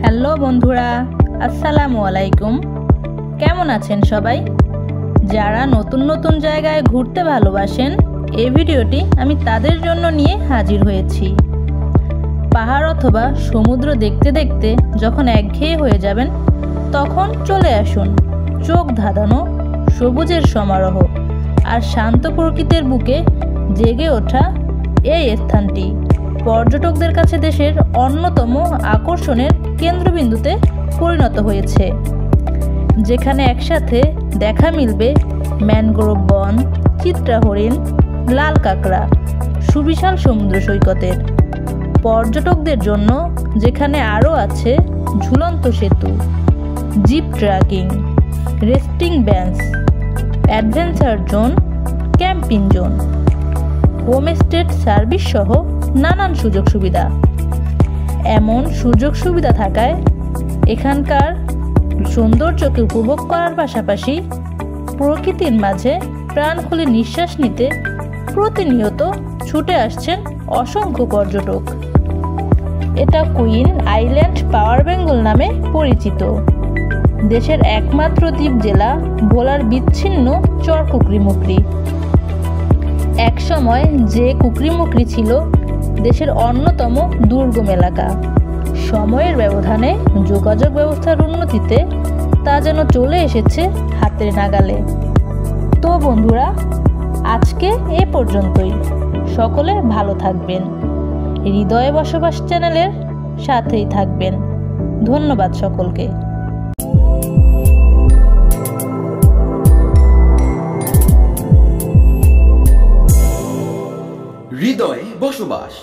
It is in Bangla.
হ্যালো বন্ধুরা, আসসালামু আলাইকুম। কেমন আছেন সবাই? যারা নতুন নতুন জায়গায় ঘুরতে ভালোবাসেন, এই ভিডিওটি আমি তাদের জন্য নিয়ে হাজির হয়েছি। পাহাড় অথবা সমুদ্র দেখতে দেখতে যখন একঘেয়ে হয়ে যাবেন, তখন চলে আসুন চোখ ধাঁধানো সবুজের সমারোহ আর শান্ত প্রকৃতির বুকে জেগে ওঠা এই স্থানটি পর্যটকদের কাছে দেশের অন্যতম আকর্ষণের কেন্দ্রবিন্দুতে পরিণত হয়েছে, যেখানে একসাথে দেখা মিলবে ম্যানগ্রোভ বন, চিত্রা হরিণ, লাল কাঁকড়া, সুবিশাল সমুদ্র সৈকতের। পর্যটকদের জন্য যেখানে আরও আছে ঝুলন্ত সেতু, zip trekking, resting bench, adventure zone, camping zone, homestay service সহ নানান সুযোগ সুবিধা। এমন সুযোগ সুবিধা থাকায় এখানকার সৌন্দর্যকে উপভোগ করার পাশাপাশি প্রকৃতির মাঝে প্রাণ খুলে নিঃশ্বাস নিতে প্রতিনিয়ত ছুটে আসছেন অসংখ্য পর্যটক। এটা কুইন আইল্যান্ড পাওয়ার বেঙ্গল নামে পরিচিত। দেশের একমাত্র দ্বীপ জেলা ভোলার বিচ্ছিন্ন চর কুকরিমুকরি। একসময় যে কুকরিমুকরি ছিল দেশের অন্যতম দুর্গম এলাকা, সময়ের ব্যবধানে যোগাযোগ ব্যবস্থার উন্নতিতে তা যেন চলে এসেছে হাতের নাগালে। তো বন্ধুরা, আজকে এ পর্যন্তই। সকলে ভালো থাকবেন, হৃদয়ে বসবাস চ্যানেলের সাথেই থাকবেন। ধন্যবাদ সকলকে। হৃদয়ে বসবাস।